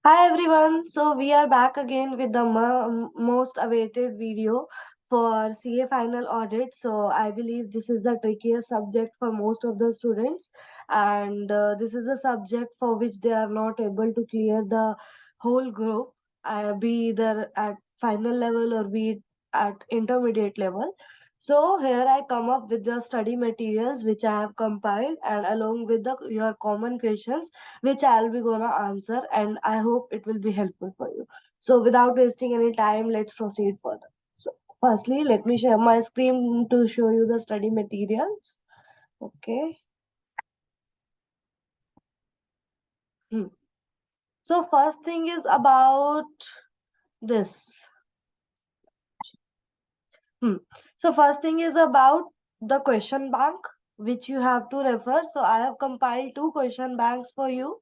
Hi everyone, so we are back again with the most awaited video for CA final audit. So I believe this is the trickiest subject for most of the students, and this is a subject for which they are not able to clear the whole group, be either at final level or be it at intermediate level. So here I come up with the study materials which I have compiled, and along with your common questions which I'll be gonna answer, and I hope it will be helpful for you. So without wasting any time, let's proceed further. So firstly, let me share my screen to show you the study materials. Okay. Hmm. So first thing is about this. Hmm. So first thing is about the question bank which you have to refer. So I have compiled two question banks for you.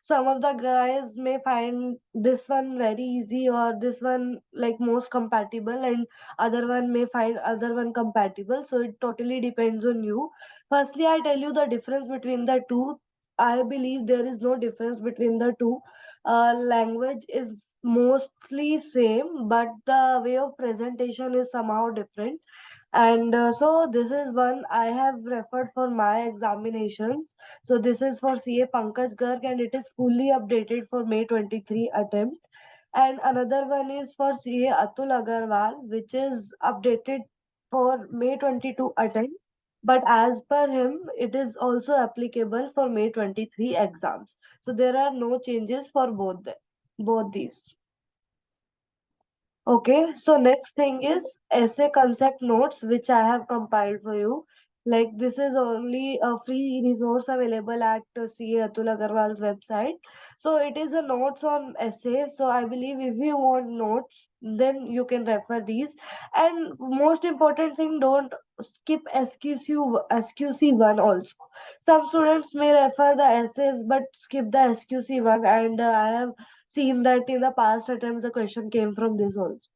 Some of the guys may find this one very easy or this one like most compatible, and other one may find other one compatible. So it totally depends on you. Firstly, I tell you the difference between the two. I believe there is no difference between the two. Language is mostly same, but the way of presentation is somehow different. And so this is one I have referred for my examinations. So this is for CA Pankaj Garg, and it is fully updated for May 23 attempt. And another one is for CA Atul Agarwal, which is updated for May 22 attempt. But as per him, it is also applicable for May 23 exams. So there are no changes for both these. Okay, so next thing is essay concept notes, which I have compiled for you. Like this is only a free resource available at CA Atul Agarwal's website. So it is a notes on essay. So I believe if you want notes, then you can refer these. And most important thing, don't skip SQC1 also. Some students may refer the essays but skip the SQC1, and I have seen that in the past attempts the question came from this also.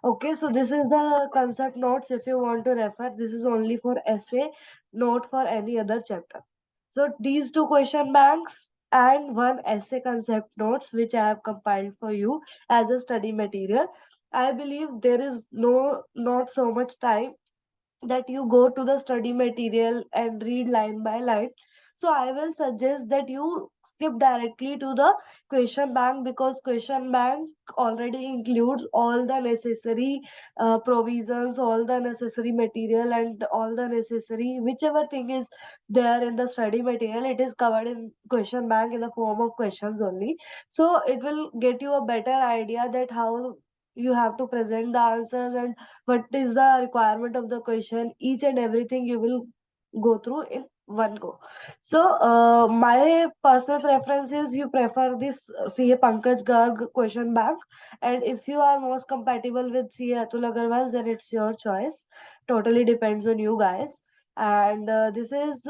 Okay, so this is the concept notes. If you want to refer, this is only for essay, not for any other chapter. So these two question banks and one essay concept notes which I have compiled for you as a study material. I believe there is not so much time that you go to the study material and read line by line. So I will suggest that you skip directly to the question bank, because question bank already includes all the necessary provisions, all the necessary material, and all the necessary whichever thing is there in the study material, it is covered in question bank in the form of questions only. So it will get you a better idea that how you have to present the answers and what is the requirement of the question. Each and everything you will go through in one go. So my personal preference is you prefer this CA Pankaj Garg question bank, and if you are most compatible with CA Atul Agarwal, then it's your choice. Totally depends on you guys. And this is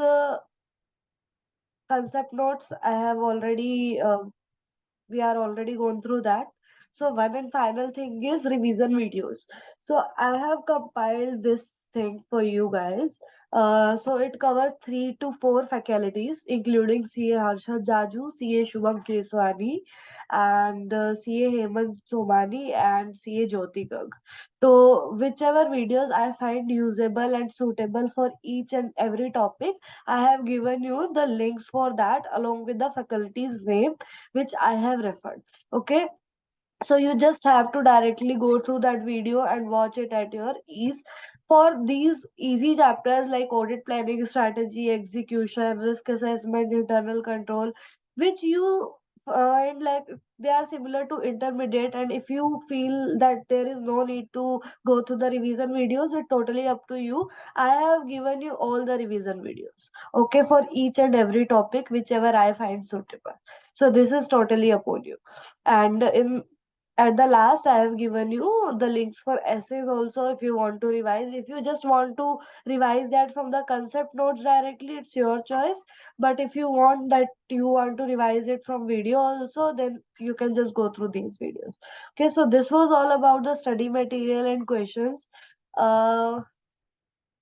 concept notes. I have already we are already gone through that. So one and final thing is revision videos. So I have compiled this thing for you guys. So it covers 3 to 4 faculties, including CA Harshad Jaju, CA Shubham Keswani, and CA Hemant Somani, and CA Jyoti Garg. So whichever videos I find usable and suitable for each and every topic, I have given you the links for that along with the faculty's name which I have referred. Okay, so you just have to directly go through that video and watch it at your ease. For these easy chapters like audit planning, strategy, execution, risk assessment, internal control, which you find like they are similar to intermediate, and if you feel that there is no need to go through the revision videos, it's totally up to you. I have given you all the revision videos, okay, for each and every topic whichever I find suitable. So this is totally upon you. And in at the last, I have given you the links for essays also. If you want to revise, if you just want to revise that from the concept notes directly, it's your choice. But if you want to revise it from video also, then you can just go through these videos. Okay, so this was all about the study material and questions. uh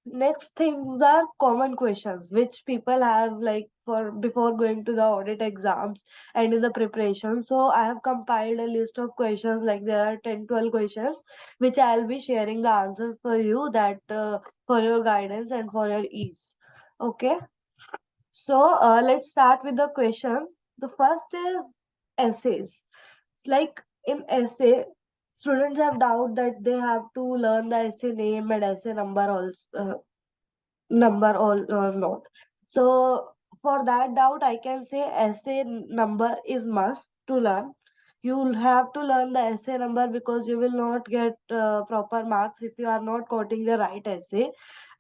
Next things are common questions which people have like for before going to the audit exams and in the preparation. So I have compiled a list of questions, like there are 10, 12 questions which I'll be sharing the answers for you, that for your guidance and for your ease. Okay. So let's start with the questions. The first is essays. Like in essay, students have doubt that they have to learn the essay name and essay number also, number or not. So for that doubt, I can say essay number is must to learn. You'll have to learn the essay number because you will not get proper marks if you are not quoting the right essay.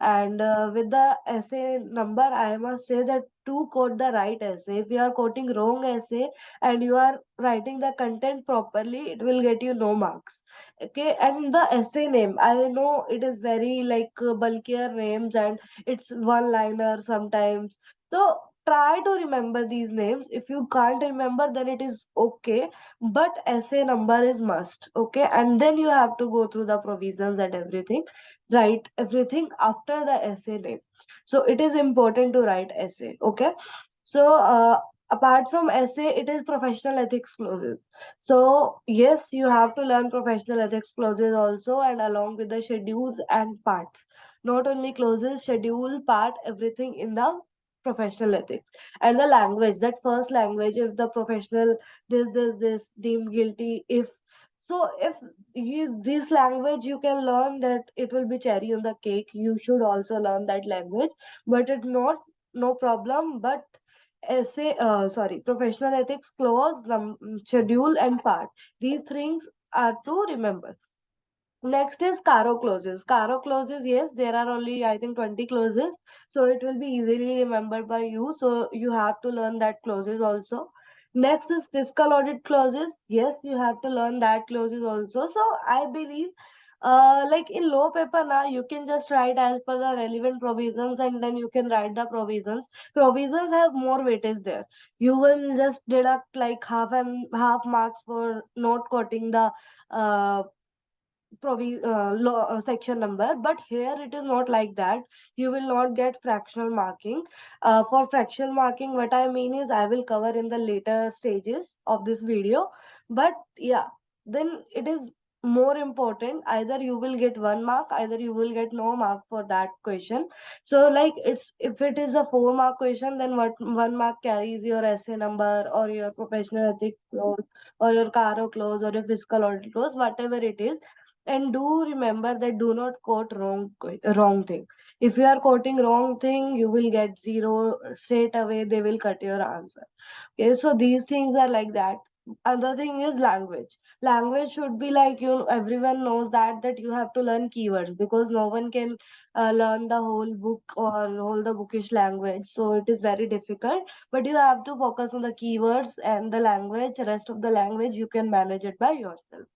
And with the essay number, I must say that to quote the right essay, if you are quoting wrong essay and you are writing the content properly, it will get you no marks. Okay. And the essay name, I know it is very like bulkier names and it's one liner sometimes. So try to remember these names. If you can't remember, then it is okay, but essay number is must. Okay. And then you have to go through the provisions and everything, write everything after the essay name. So it is important to write essay. Okay. So apart from essay, it is professional ethics clauses. So yes, you have to learn professional ethics clauses also, and along with the schedules and parts. Not only clauses, schedule, part, everything in the professional ethics. And the language, that first language, if the professional this deemed guilty, if so, if you this language you can learn, that it will be cherry on the cake. You should also learn that language, but it not no problem. But essay, sorry, professional ethics clause, schedule and part. These things are to remember. Next is CARO clauses. CARO clauses, yes, there are only, I think, 20 clauses. So it will be easily remembered by you. So you have to learn that clauses also. Next is fiscal audit clauses. Yes, you have to learn that clauses also. So I believe, like in law paper now, you can just write as per the relevant provisions and then you can write the provisions. Provisions have more weightage there. You will just deduct like half and half marks for not quoting the section number, but here it is not like that. You will not get fractional marking. For fractional marking, what I mean is I will cover in the later stages of this video. But yeah, then it is more important, either you will get 1 mark, either you will get no mark for that question. So like, it's if it is a 4 mark question, then what 1 mark carries your essay number or your professional ethics clause or your CARO clause or your fiscal audit clause, whatever it is. And do remember that do not quote wrong thing. If you are quoting wrong thing, you will get zero straight away. They will cut your answer. Okay, so these things are like that. Other thing is language. Language should be like, everyone knows that you have to learn keywords, because no one can learn the whole book or whole the bookish language. So it is very difficult. But you have to focus on the keywords and the language. Rest of the language you can manage it by yourself.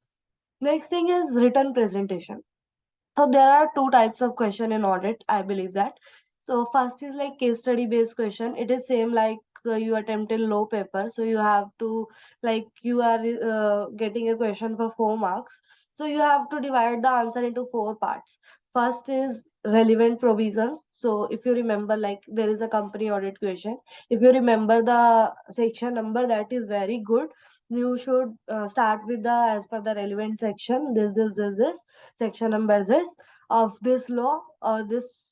Next thing is written presentation. So there are two types of question in audit, I believe that. So first is like case study based question. It is same like you attempt in law paper. So you have to, like, you are getting a question for 4 marks. So you have to divide the answer into 4 parts. First is relevant provisions. So if you remember, like there is a company audit question. If you remember the section number, that is very good. You should start with the as per the relevant section. This section number this of this law or this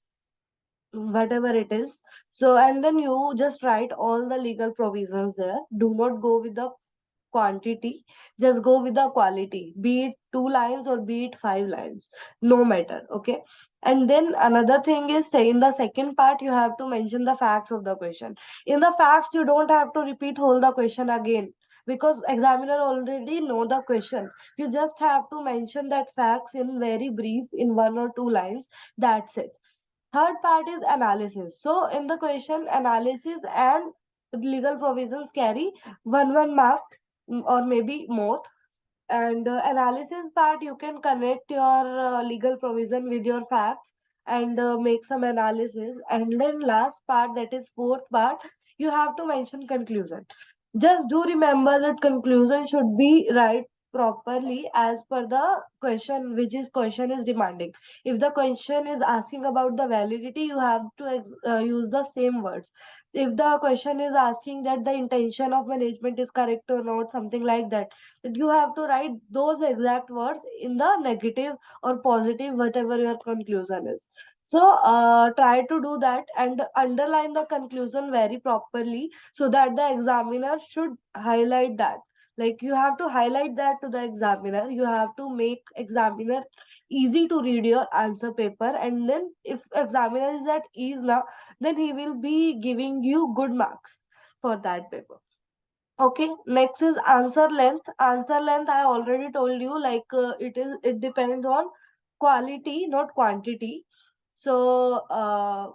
whatever it is. So and then you just write all the legal provisions there. Do not go with the quantity, just go with the quality, be it 2 lines or be it 5 lines, no matter. Okay. And then another thing is, say in the second part you have to mention the facts of the question. In the facts you don't have to repeat whole the question again, because examiner already know the question. You just have to mention that facts in very brief in 1 or 2 lines. That's it. Third part is analysis. So in the question, analysis and legal provisions carry one mark, or maybe more. And analysis part, you can connect your legal provision with your facts and make some analysis. And then last part, that is fourth part, you have to mention conclusion. Just do remember that conclusion should be right properly as per the question which is question is demanding. If the question is asking about the validity, you have to use the same words. If the question is asking that the intention of management is correct or not, something like that, you have to write those exact words in the negative or positive, whatever your conclusion is. So try to do that and underline the conclusion very properly so that the examiner should highlight that. Like you have to highlight that to the examiner. You have to make examiner easy to read your answer paper, and then if examiner is at ease now, then he will be giving you good marks for that paper. Okay, next is answer length. Answer length, I already told you, like it depends on quality, not quantity. So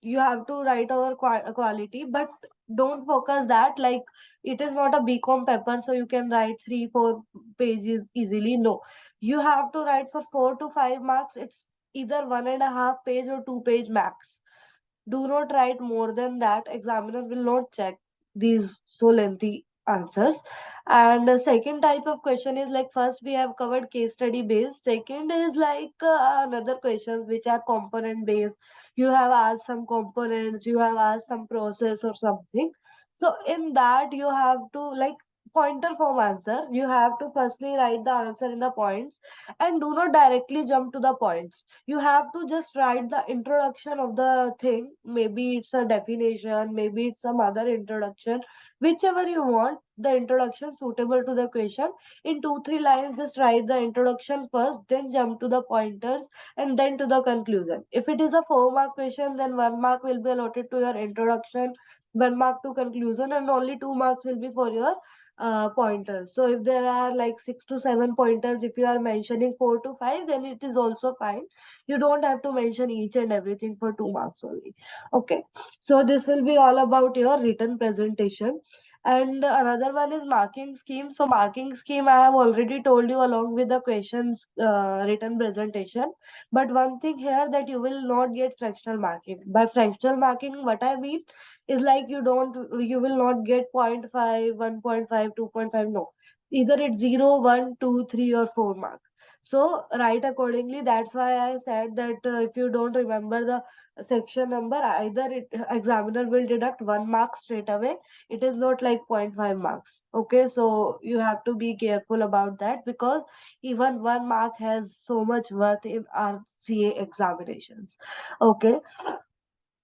you have to write our quality, but don't focus that like it is not a BCom paper, so you can write 3-4 pages easily. No, you have to write for 4 to 5 marks. It's either 1.5 page or 2 page max. Do not write more than that. Examiner will not check these so lengthy answers. And the second type of question is like, first we have covered case study based. Second is like another questions which are component based. You have asked some components, you have asked some process or something. So in that you have to like pointer form answer. You have to firstly write the answer in the points and do not directly jump to the points. You have to just write the introduction of the thing. Maybe it's a definition, maybe it's some other introduction, whichever you want the introduction suitable to the question. In 2-3 lines, just write the introduction first, then jump to the pointers, and then to the conclusion. If it is a 4 mark question, then 1 mark will be allotted to your introduction, 1 mark to conclusion, and only 2 marks will be for your pointers. So if there are like 6 to 7 pointers, if you are mentioning 4 to 5, then it is also fine. You don't have to mention each and everything for 2 marks only. Okay, so this will be all about your written presentation. And another one is marking scheme. So marking scheme I have already told you along with the questions written presentation. But one thing here, that you will not get fractional marking. By fractional marking, what I mean is like you will not get 0.5, 1.5, 2.5. No, either it's 0, 1, 2, 3, or 4 mark. So write accordingly. That's why I said that if you don't remember the section number, either examiner will deduct 1 mark straight away. It is not like 0.5 marks. Okay, so you have to be careful about that, because even 1 mark has so much worth in our CA examinations. Okay,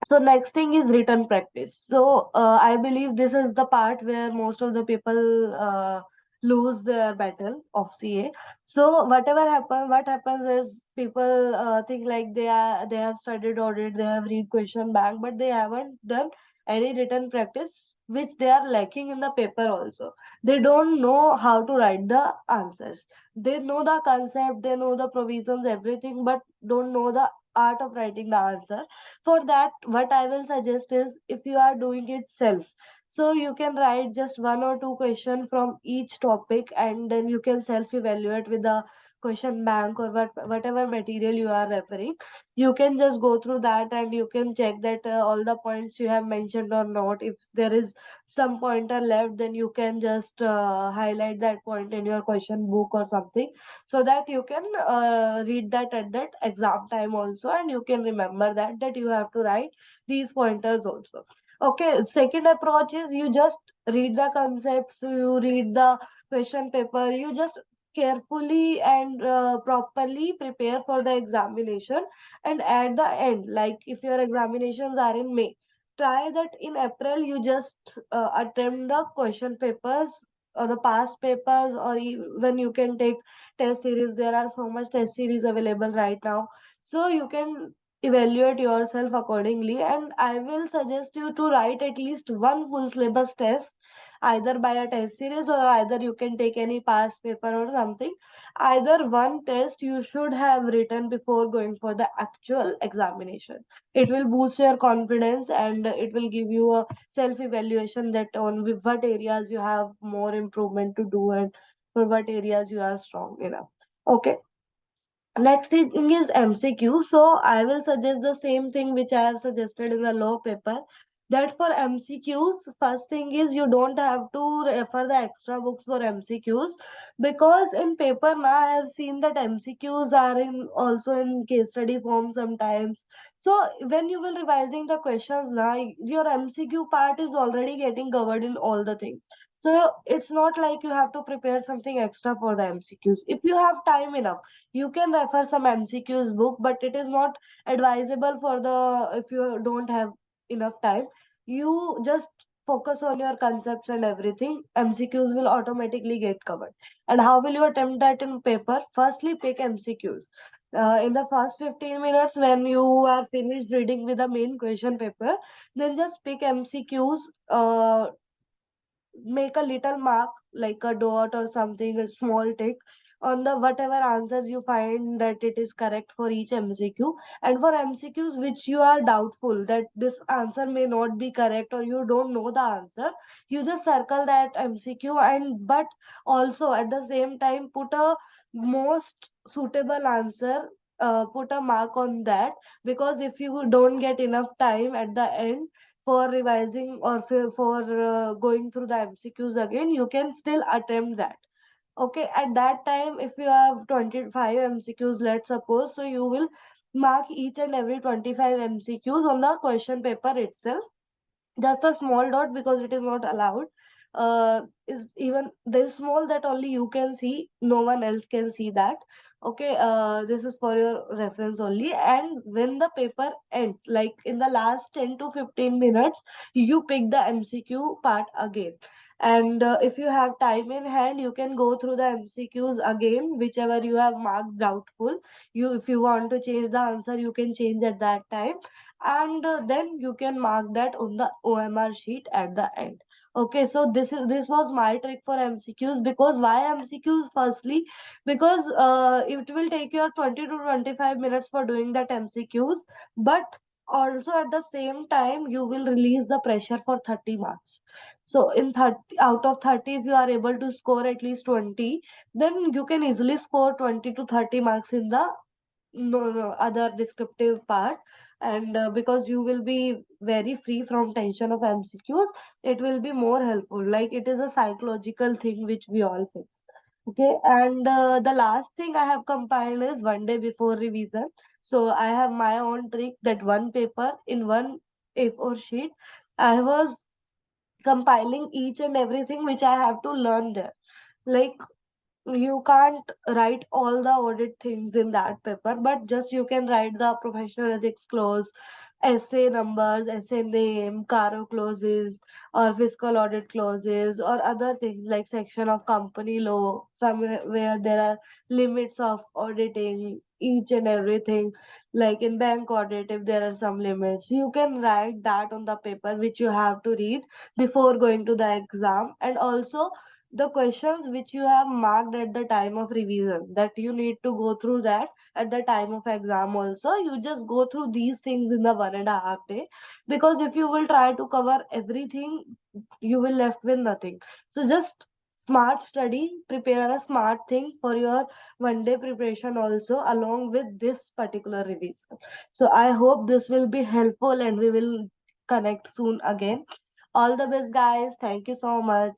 so next thing is written practice. So I believe this is the part where most of the people lose their battle of CA. So what happens is people think like they have studied audit, they have read question bank, but they haven't done any written practice, which they are lacking in the paper also. They don't know how to write the answers. They know the concept, they know the provisions, everything, but don't know the art of writing the answer. For that, what I will suggest is, if you are doing it self, so you can write just 1 or 2 questions from each topic, and then you can self evaluate with the question bank or whatever material you are referring. You can just go through that and you can check that all the points you have mentioned or not. If there is some pointer left, then you can just highlight that point in your question book or something, so that you can read that at that exam time also, and you can remember that you have to write these pointers also. Okay, second approach is, you just read the concepts, you read the question paper, you just carefully and properly prepare for the examination. And at the end, like if your examinations are in May, try that in April you just attempt the question papers or the past papers, or even you can take test series. There are so much test series available right now, so you can evaluate yourself accordingly. And I will suggest you to write at least one full syllabus test, either by a test series, or either you can take any past paper or something. Either one test you should have written before going for the actual examination. It will boost your confidence, and it will give you a self evaluation that on what areas you have more improvement to do, and for what areas you are strong enough. Okay, next thing is MCQ. So I will suggest the same thing which I have suggested in the law paper. That for MCQs, first thing is, you don't have to to refer the extra books for MCQs, because in paper now I have seen that MCQs are in also in case study form sometimes. So when you will revising the questions now, your MCQ part is already getting covered in all the things. So it's not like you have to prepare something extra for the MCQs. If you have time enough, you can refer some MCQs book, but it is not advisable for the if you don't have enough time. You just focus on your concepts and everything. MCQs will automatically get covered. And how will you attempt that in paper? Firstly, pick MCQs. In the first 15 minutes, when you are finished reading with the main question paper, then just pick MCQs. Make a little mark like a dot or something, a small tick on the whatever answers you find that it is correct for each MCQ. And for MCQs which you are doubtful that this answer may not be correct or you don't know the answer, you just circle that MCQ. And but also at the same time put a most suitable answer, put a mark on that, because if you don't get enough time at the end for revising or for going through the MCQs again, you can still attempt that. Okay, at that time, if you have 25 MCQs, let's suppose, so you will mark each and every 25 MCQs on the question paper itself, just a small dot, because it is not allowed. Even this small that only you can see, no one else can see that. Okay, this is for your reference only. And when the paper ends, like in the last 10 to 15 minutes, you pick the MCQ part again. And if you have time in hand, you can go through the MCQs again, whichever you have marked doubtful. You, if you want to change the answer, you can change at that time. And then you can mark that on the OMR sheet at the end. Okay, so this was my trick for MCQs. Because why MCQs? Firstly, because it will take you 20 to 25 minutes for doing that MCQs, but also at the same time you will release the pressure for 30 marks. So in 30 out of 30, if you are able to score at least 20, then you can easily score 20 to 30 marks in the no other descriptive part. And because you will be very free from tension of MCQs, it will be more helpful. Like it is a psychological thing which we all face. Okay, and the last thing I have compiled is one day before revision. So I have my own trick that one paper in one A4 sheet, I was compiling each and everything which I have to learn there. Like you can't write all the audit things in that paper, but just you can write the professional ethics clause, essay numbers, essay name, CARO clauses, or fiscal audit clauses, or other things like section of company law, somewhere where there are limits of auditing each and everything. Like in bank audit, if there are some limits, you can write that on the paper which you have to read before going to the exam. And also the questions which you have marked at the time of revision, that you need to go through that at the time of exam also, you just go through these things in the 1.5 day. Because if you will try to cover everything, you will left with nothing. So just smart study, prepare a smart thing for your 1 day preparation also along with this particular revision. So I hope this will be helpful and we will connect soon again. All the best guys, thank you so much.